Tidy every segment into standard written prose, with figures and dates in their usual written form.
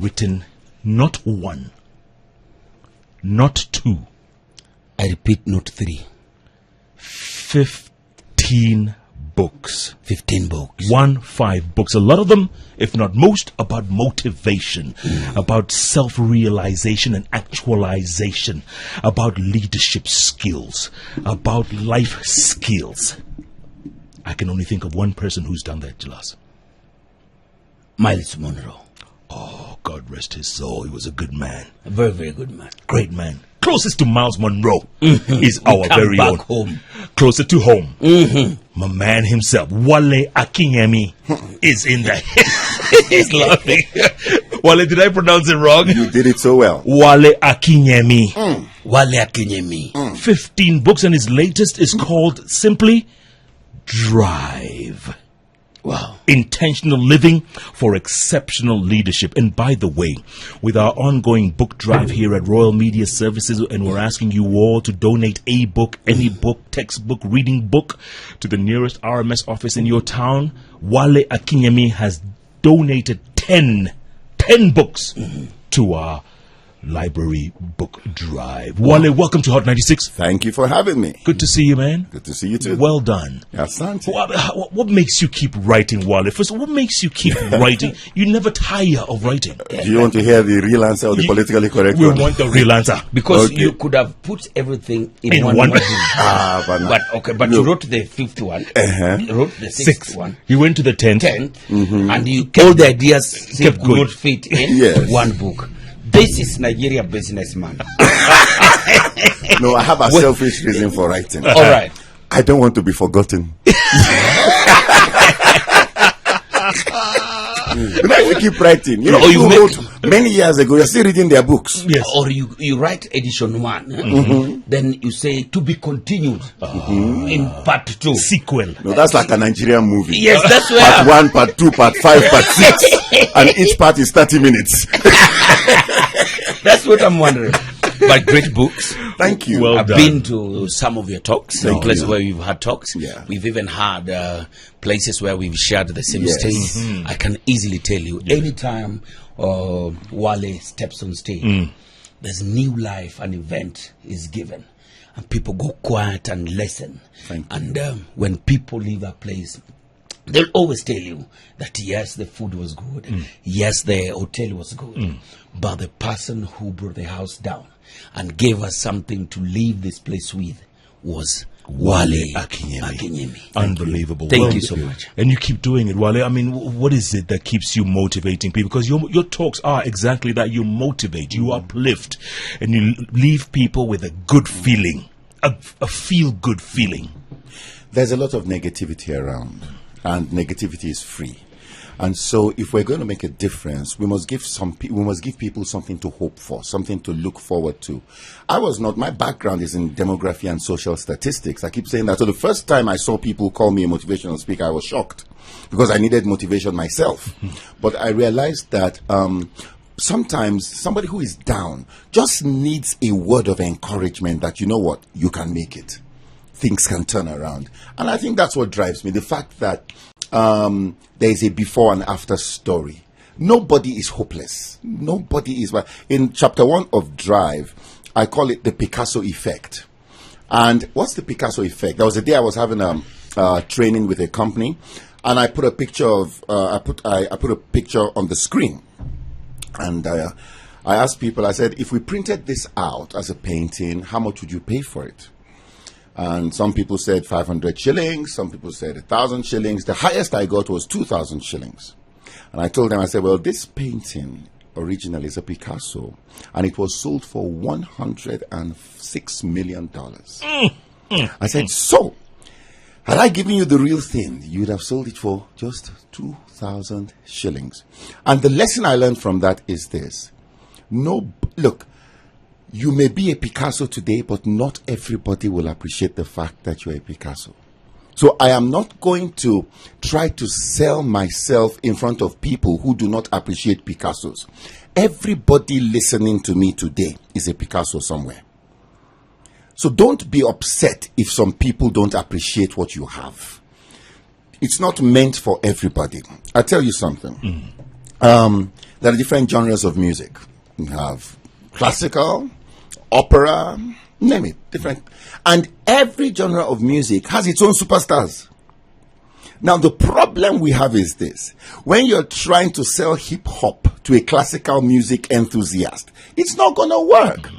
written not one, not two. I repeat, not 3. 15 books. 15 books. 5 books. A lot of them, if not most, about motivation, about self-realization and actualization, about leadership skills, about life skills. I can only think of one person who's done that, Jalas. Miles Monroe. Oh, God rest his soul. He was a good man. A very, very good man. Great man. Closest to Miles Monroe is our very own. Home. Closer to home. My man himself, Wale Akinyemi, is in the... He's laughing. Wale, did I pronounce it wrong? You did it so well. Wale Akinyemi. Wale Akinyemi. 15 books, and his latest is called simply Drive. Wow. Intentional living for exceptional leadership. And by the way, with our ongoing book drive here at Royal Media Services, and we're asking you all to donate a book, any book, textbook, reading book, to the nearest RMS office in your town, Wale Akinyemi has donated 10 books to our library book drive. Wale, welcome to Hot 96. Thank you for having me. Good to see you, man. Good to see you too. Well done. Asante. What makes you keep writing, Wale? First, what makes you keep writing? You never tire of writing. Do you want to hear the real answer or the politically correct We one? want the real answer. Because Okay. you could have put everything in In one. one. But you wrote the 5th one. You wrote the 6th one. You went to the 10th. 10th. And you all the ideas kept could going. not fit in Yes. one book. This is Nigeria businessman. No, I have a selfish reason for writing. All right. I don't want to be forgotten. Because you keep writing. You know, Or you you make- wrote many years ago, you're still reading their books. Yes. Or you write edition 1, then you say to be continued in part 2. Sequel. No, that's like a Nigerian movie. Yes, that's where Part 1, part 2, part 5, part 6. And each part is 30 minutes. that's what I'm wondering. But great books. Thank you. Well I've done. been to some of your talks, Thank places you. where we've had talks. Yeah. We've even had places where we've shared the same Yes. stage. I can easily tell you, anytime Wale steps on stage, there's new life, an event is given. And people go quiet and listen. Thank you. And when people leave a place, they'll always tell you that yes, the food was good. Yes, the hotel was good. But the person who brought the house down and gave us something to leave this place with was Wale Akinyemi. Unbelievable. Thank you so much. And you keep doing it, Wale. I mean, what is it that keeps you motivating people? Because your talks are exactly that. You motivate, you uplift, and you leave people with a good feeling, a feel-good feeling. There's a lot of negativity around, and negativity is free. And so, if we're going to make a difference, we must give people something to hope for, something to look forward to. My background is in demography and social statistics. I keep saying that. So the first time I saw people call me a motivational speaker, I was shocked because I needed motivation myself. But I realized that sometimes somebody who is down just needs a word of encouragement that, you know what, you can make it. Things can turn around. And I think that's what drives me. The fact that there is a before and after story. Nobody is hopeless. Nobody is. In chapter 1 of Drive, I call it the Picasso Effect. And what's the Picasso Effect? There was a day I was having a training with a company, and I put a picture of I put a picture on the screen, and I asked people. I said, if we printed this out as a painting, how much would you pay for it? And some people said 500 shillings. Some people said 1,000 shillings. The highest I got was 2,000 shillings. And I told them, I said, well, this painting originally is a Picasso, and it was sold for $106 million. I said, so, had I given you the real thing, you would have sold it for just 2,000 shillings. And the lesson I learned from that is this. Look, you may be a Picasso today, but not everybody will appreciate the fact that you're a Picasso. So I am not going to try to sell myself in front of people who do not appreciate Picassos. Everybody listening to me today is a Picasso somewhere. So don't be upset if some people don't appreciate what you have. It's not meant for everybody. I'll tell you something. there are different genres of music. You have classical, opera, name it, different. And every genre of music has its own superstars. Now, the problem we have is this. When you're trying to sell hip-hop to a classical music enthusiast, it's not going to work.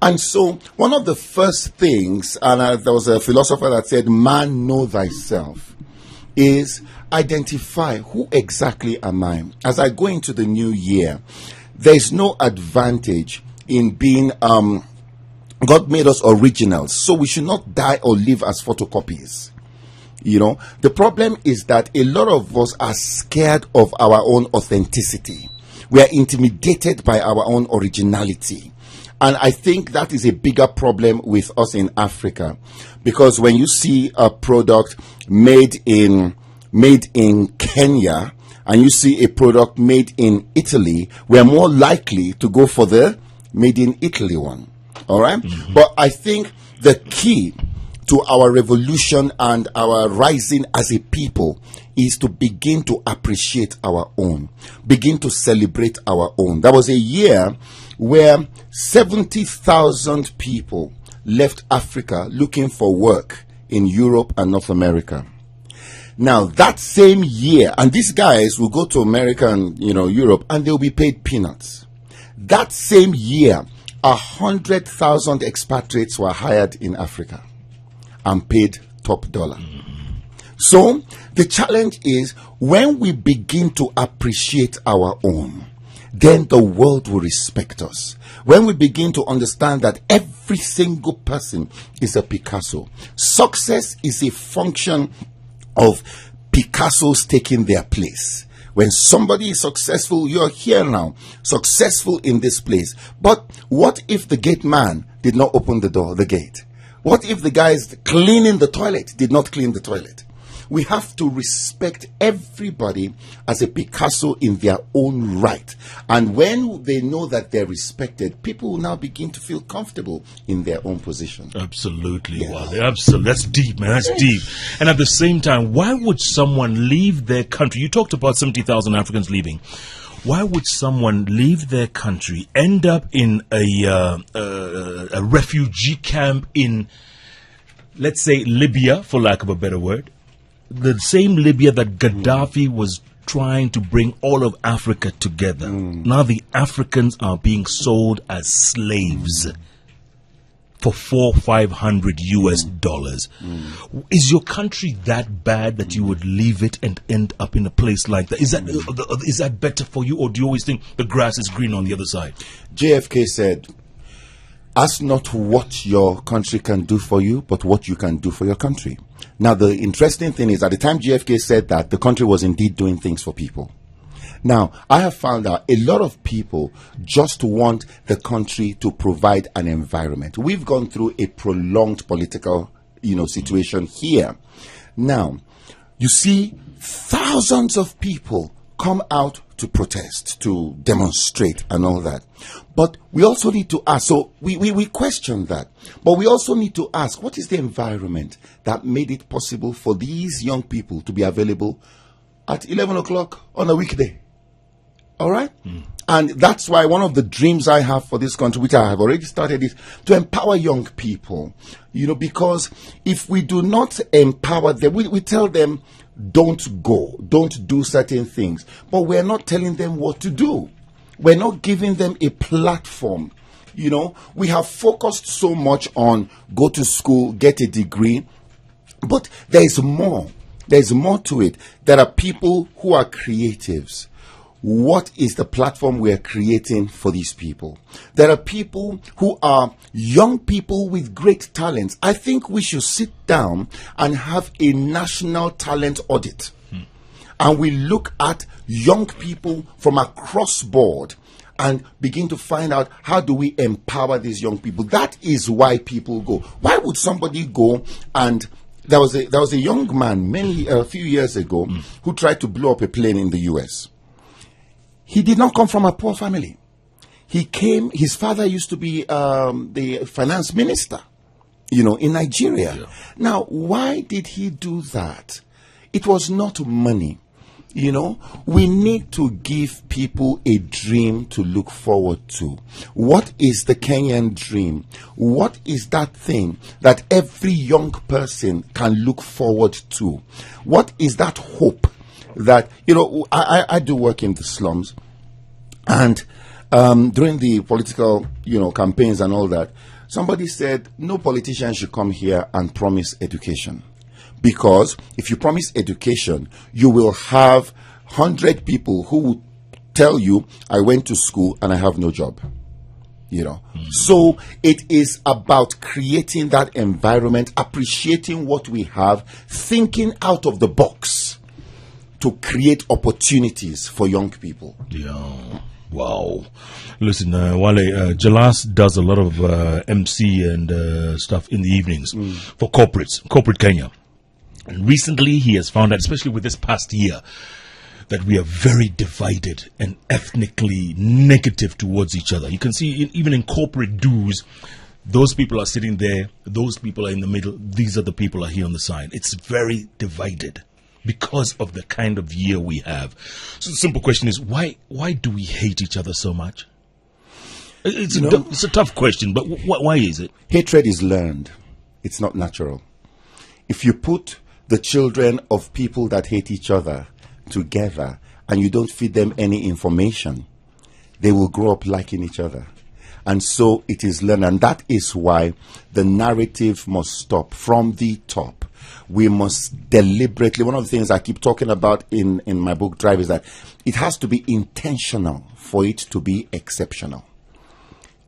And so, one of the first things, and there was a philosopher that said, man, know thyself, is identify who exactly am I. As I go into the new year, there's no advantage in being, God made us originals, so we should not die or live as photocopies. You know, the problem is that a lot of us are scared of our own authenticity. We are intimidated by our own originality. And I think that is a bigger problem with us in Africa. Because when you see a product made in Kenya and you see a product made in Italy, we're more likely to go for the made in Italy one. All right? Mm-hmm. But I think the key to our revolution and our rising as a people is to begin to appreciate our own, begin to celebrate our own. There was a year where 70,000 people left Africa looking for work in Europe and North America. Now, that same year, and these guys will go to America and Europe, and they'll be paid peanuts. That same year, 100,000 expatriates were hired in Africa and paid top dollar. So the challenge is when we begin to appreciate our own, then the world will respect us. When we begin to understand that every single person is a Picasso. Success is a function of Picassos taking their place. When somebody is successful, you're here now, successful in this place. But what if the gate man did not open the gate? What if the guys cleaning the toilet did not clean the toilet? We have to respect everybody as a Picasso in their own right. And when they know that they're respected, people will now begin to feel comfortable in their own position. Absolutely. Yeah. Wow. Absolutely. That's deep, man. That's deep. And at the same time, why would someone leave their country? You talked about 70,000 Africans leaving. Why would someone leave their country, end up in a refugee camp in, let's say, Libya, for lack of a better word? The same Libya that Gaddafi was trying to bring all of Africa together. Now the Africans are being sold as slaves for $400-500 US. Is your country that bad that you would leave it and end up in a place like that? Is that better for you, or do you always think the grass is green on the other side? JFK said, ask not what your country can do for you, but what you can do for your country. Now, the interesting thing is, at the time JFK said that, the country was indeed doing things for people. Now, I have found out a lot of people just want the country to provide an environment. We've gone through a prolonged political, situation here. Now, you see thousands of people come out to protest, to demonstrate and all that. But we also need to ask, so we question that, but we also need to ask, what is the environment that made it possible for these young people to be available at 11 o'clock on a weekday? All right? And that's why one of the dreams I have for this country, which I have already started, is to empower young people. Because if we do not empower them, we tell them, don't go, don't do certain things. But we're not telling them what to do. We're not giving them a platform. We have focused so much on go to school, get a degree. But there's more. There's more to it. There are people who are creatives. What is the platform we are creating for these people? There are people who are young people with great talents. I think we should sit down and have a national talent audit. And we look at young people from across board and begin to find out, how do we empower these young people? That is why people go. Why would somebody go and... There was a young man a few years ago who tried to blow up a plane in the US. He did not come from a poor family. He came, his father used to be the finance minister, in Nigeria. Yeah. Now, why did he do that? It was not money. You know, we need to give people a dream to look forward to. What is the Kenyan dream? What is that thing that every young person can look forward to? What is that hope that, you know, I do work in the slums, and during the political, you know, campaigns and all that, somebody said no politician should come here and promise education. Because if you promise education, you will have 100 people who will tell you, I went to school and I have no job. You know, so it is about creating that environment, appreciating what we have, thinking out of the box to create opportunities for young people. Yeah. Wow. Listen, Wale, Jalas does a lot of MC and stuff in the evenings for corporate Kenya. And recently he has found out, especially with this past year, that we are very divided and ethnically negative towards each other. You can see even in corporate dues, those people are sitting there, those people are in the middle, these are the people are here on the side. It's very divided because of the kind of year we have. So the simple question is, why do we hate each other so much? It's a tough question, but why is it? Hatred is learned. It's not natural. If you put the children of people that hate each other together and you don't feed them any information, they will grow up liking each other. And so it is learned, and that is why the narrative must stop from the top. We must deliberately, one of the things I keep talking about in my book Drive is that it has to be intentional for it to be exceptional.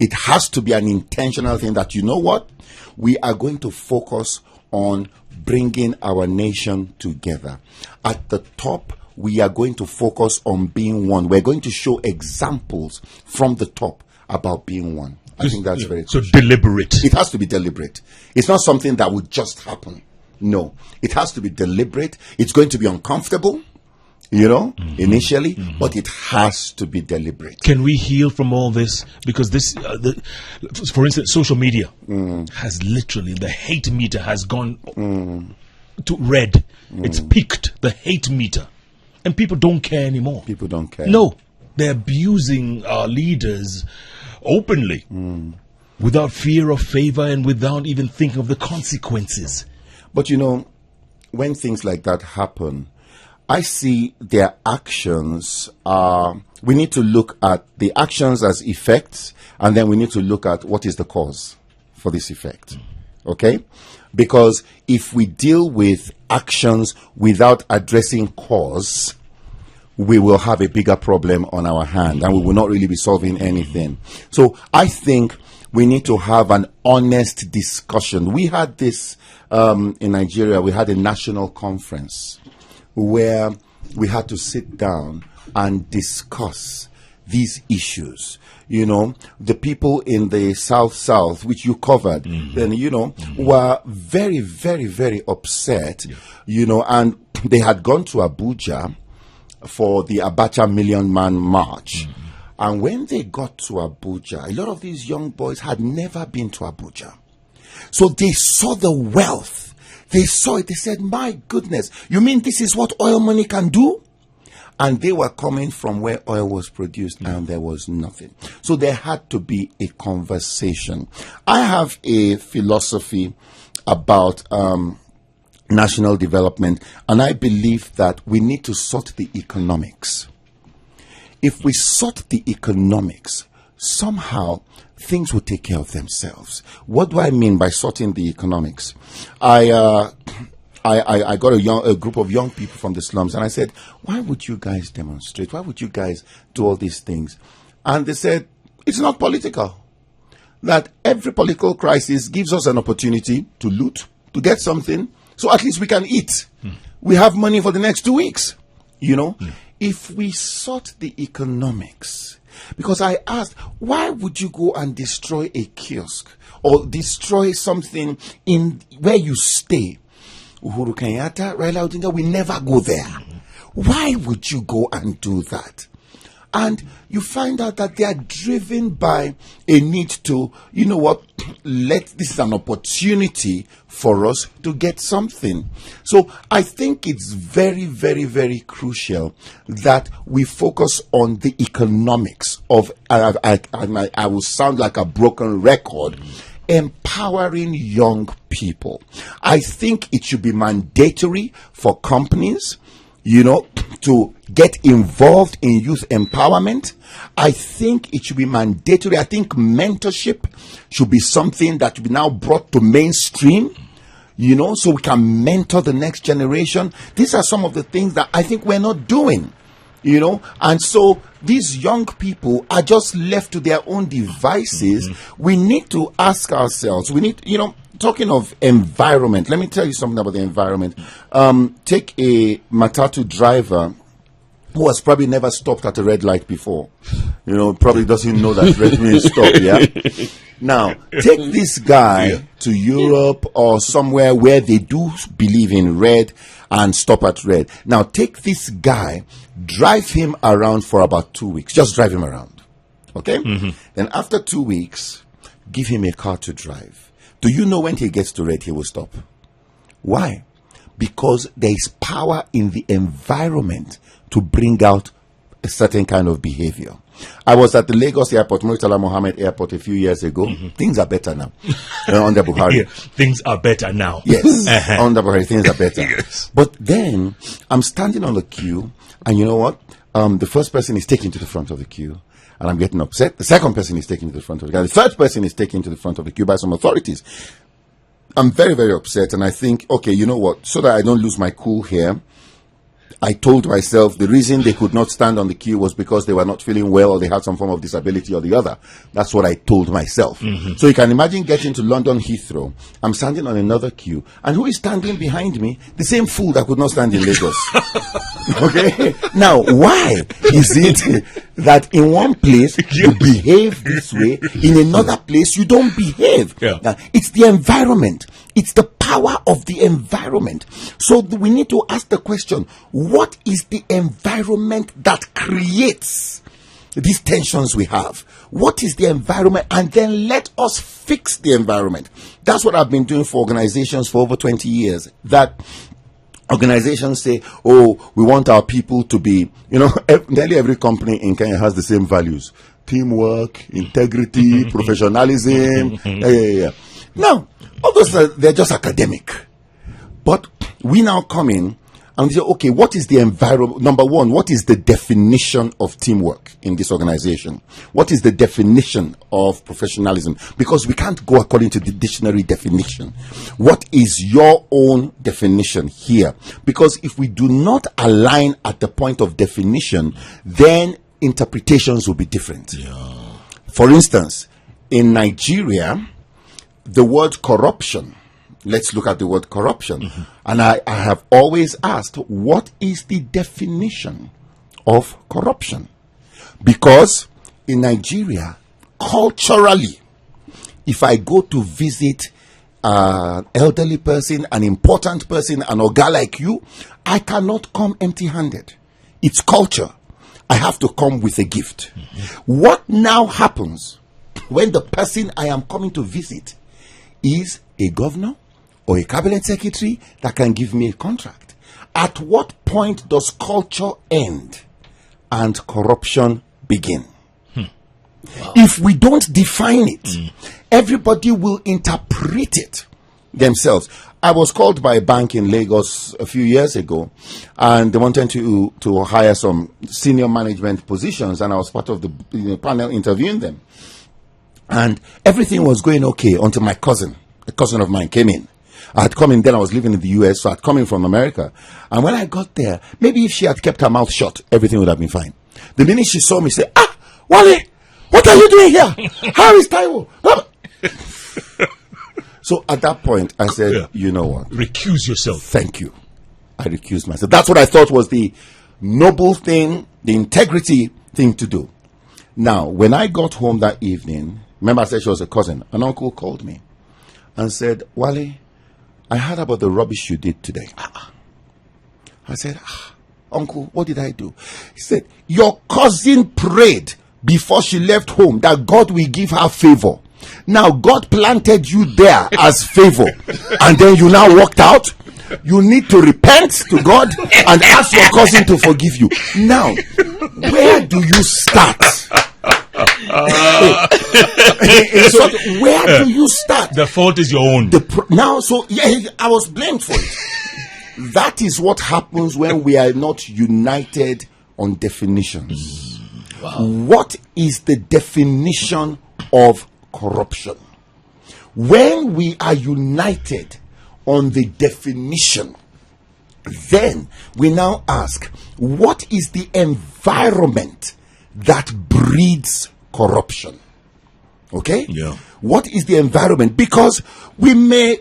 It has to be an intentional thing that, you know what, we are going to focus on bringing our nation together. At the top, we are going to focus on being one. We're going to show examples from the top about being one. I think that's very so deliberate. It has to be deliberate. It's not something that would just happen. No, it has to be deliberate. It's going to be uncomfortable, you know, initially, but it has to be deliberate. Can we heal from all this? Because this, for instance, social media has literally, the hate meter has gone to red. It's peaked, the hate meter. And people don't care anymore. People don't care. No, they're abusing our leaders openly without fear of favor and without even thinking of the consequences. But you know, when things like that happen, I see their actions. We need to look at the actions as effects, and then we need to look at what is the cause for this effect. Okay? Because if we deal with actions without addressing cause, we will have a bigger problem on our hand, and we will not really be solving anything. So I think we need to have an honest discussion. We had this in Nigeria. We had a national conference where we had to sit down and discuss these issues. You know, the people in the South, which you covered, then, you know, were very, very, very upset, you know, and they had gone to Abuja for the Abacha Million Man March. And when they got to Abuja, a lot of these young boys had never been to Abuja. So they saw the wealth. They saw it. They said, my goodness, you mean this is what oil money can do? And they were coming from where oil was produced and there was nothing. So there had to be a conversation. I have a philosophy about national development, and I believe that we need to sort the economics. If we sort the economics, somehow things will take care of themselves. What do I mean by sorting the economics? I got a group of young people from the slums, and I said, why would you guys demonstrate? Why would you guys do all these things? And they said, it's not political. That every political crisis gives us an opportunity to loot, to get something, so at least we can eat. We have money for the next 2 weeks, you know. If we sort the economics, because I asked, why would you go and destroy a kiosk or destroy something in where you stay? Uhuru Kenyatta, Raila Odinga, we never go there. Why would you go and do that? And you find out that they are driven by a need to, you know what, this is an opportunity for us to get something. So I think it's very, very, very crucial that we focus on the economics of, I will sound like a broken record, empowering young people. I think it should be mandatory for companies, you know, to get involved in youth empowerment. I think it should be mandatory. I think mentorship should be something that should be now brought to mainstream, you know, so we can mentor the next generation. These are some of the things that I think we're not doing, you know, and so these young people are just left to their own devices. We need to ask ourselves, we need, you know, talking of environment, let me tell you something about the environment. Take a matatu driver who has probably never stopped at a red light before. You know, probably doesn't know that red means stop, yeah? Now, take this guy to Europe or somewhere where they do believe in red and stop at red. Now, take this guy, drive him around for about 2 weeks. Just drive him around, okay? Then after 2 weeks, give him a car to drive. Do you know when he gets to red, he will stop? Why? Because there is power in the environment to bring out a certain kind of behavior. I was at the Lagos airport, Murtala Mohammed airport a few years ago. Things are better now. Under Buhari. Things are better now. Yes. Under Buhari, things are better. Yes. But then I'm standing on the queue, and you know what? The first person is taken to the front of the queue, and I'm getting upset. The second person is taken to the front of the queue. The third person is taken to the front of the queue by some authorities. I'm very, very upset, and I think, okay, you know what? So that I don't lose my cool here, I told myself the reason they could not stand on the queue was because they were not feeling well or they had some form of disability or the other. That's what I told myself. So you can imagine getting to London Heathrow. I'm standing on another queue. And who is standing behind me? The same fool that could not stand in Lagos. Okay? Now, why is it that in one place you behave this way, in another place you don't behave? Now, it's the environment. It's the power of the environment. So we need to ask the question, what is the environment that creates these tensions we have? What is the environment? And then let us fix the environment. That's what I've been doing for organizations for over 20 years. That organizations say, oh, we want our people to be, you know, nearly every company in Kenya has the same values. Teamwork, integrity, professionalism. Now, all those they're just academic. But we now come in and we say, okay, what is the environment? Number one, what is the definition of teamwork in this organization? What is the definition of professionalism? Because we can't go according to the dictionary definition. What is your own definition here? Because if we do not align at the point of definition, then interpretations will be different. For instance, in Nigeria, the word corruption, let's look at the word corruption. And I have always asked, what is the definition of corruption? Because in Nigeria, culturally, if I go to visit an elderly person, an important person, an oga like you, I cannot come empty-handed. It's culture. I have to come with a gift. What now happens when the person I am coming to visit is a governor or a cabinet secretary that can give me a contract? At what point does culture end and corruption begin? If we don't define it, everybody will interpret it themselves. I was called by a bank in Lagos a few years ago, and they wanted to hire some senior management positions, and I was part of the panel interviewing them. And everything was going okay until a cousin of mine came in. I had come in then, I was living in the US, so I had come in from America. And when I got there, maybe if she had kept her mouth shut, everything would have been fine. The minute she saw me, she said, Wale, what are you doing here? How is Taiwo? So at that point, I said, you know what? Recuse yourself. Thank you. I recused myself. That's what I thought was the noble thing, the integrity thing to do. Now, when I got home that evening, remember I said she was a cousin, an uncle called me and said, Wale, I heard about the rubbish you did today. I said, uncle, what did I do? He said, your cousin prayed before she left home that God will give her favor. Now God planted you there as favor, and then you now walked out. You need to repent to God and ask your cousin to forgive you. Now, where do you start? Where do you start? The fault is your own. I was blamed for it. That is what happens when we are not united on definitions. Wow. What is the definition of corruption? When we are united on the definition, then we now ask, what is the environment that breeds corruption? Okay? Yeah. What is the environment? Because we may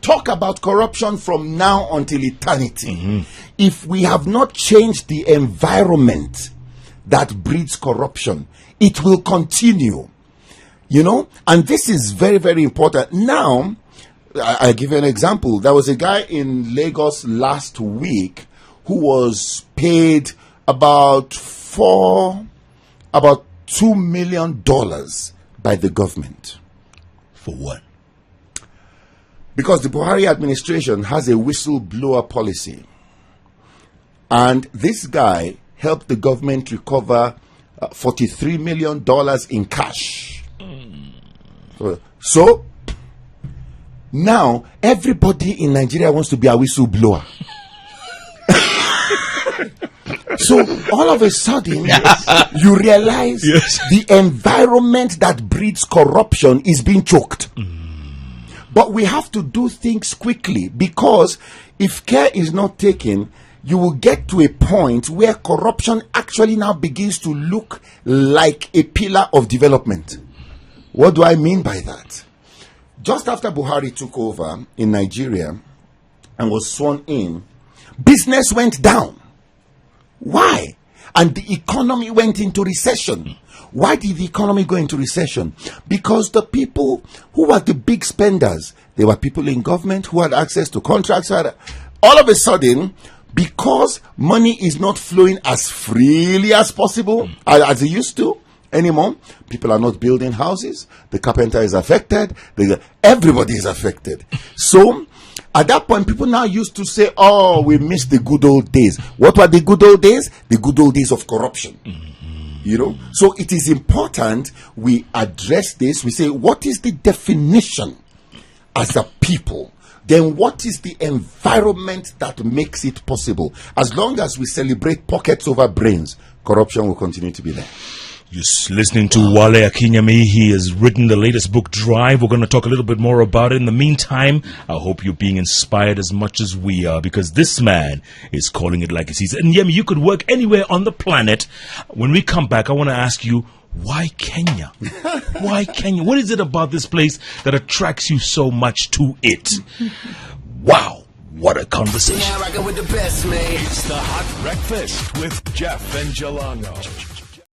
talk about corruption from now until eternity. If we have not changed the environment that breeds corruption, it will continue. You know? And this is very, very important. Now, I'll give you an example. There was a guy in Lagos last week who was paid about $2 million by the government. For what? Because the Buhari administration has a whistleblower policy. And this guy helped the government recover $43 million in cash. So, now everybody in Nigeria wants to be a whistleblower. So all of a sudden, you realize the environment that breeds corruption is being choked. But we have to do things quickly, because if care is not taken, you will get to a point where corruption actually now begins to look like a pillar of development. What do I mean by that? Just after Buhari took over in Nigeria and was sworn in, business went down. Why? And the economy went into recession. Why did the economy go into recession? Because the people who were the big spenders, they were people in government who had access to contracts. All of a sudden, because money is not flowing as freely as possible, as it used to anymore, people are not building houses. The carpenter is affected. Everybody is affected. So, at that point, people now used to say, oh, we missed the good old days. What were the good old days? The good old days of corruption. You know? So it is important we address this. We say, what is the definition as a people? Then what is the environment that makes it possible? As long as we celebrate pockets over brains, corruption will continue to be there. You're listening to Wale Akinyemi. He has written the latest book, Drive. We're going to talk a little bit more about it. In the meantime, I hope you're being inspired as much as we are, because this man is calling it like he sees it. And Yemi, you could work anywhere on the planet. When we come back, I want to ask you, why Kenya? Why Kenya? What is it about this place that attracts you so much to it? Wow. What a conversation. It's the Hot Breakfast with Jeff and Jelano.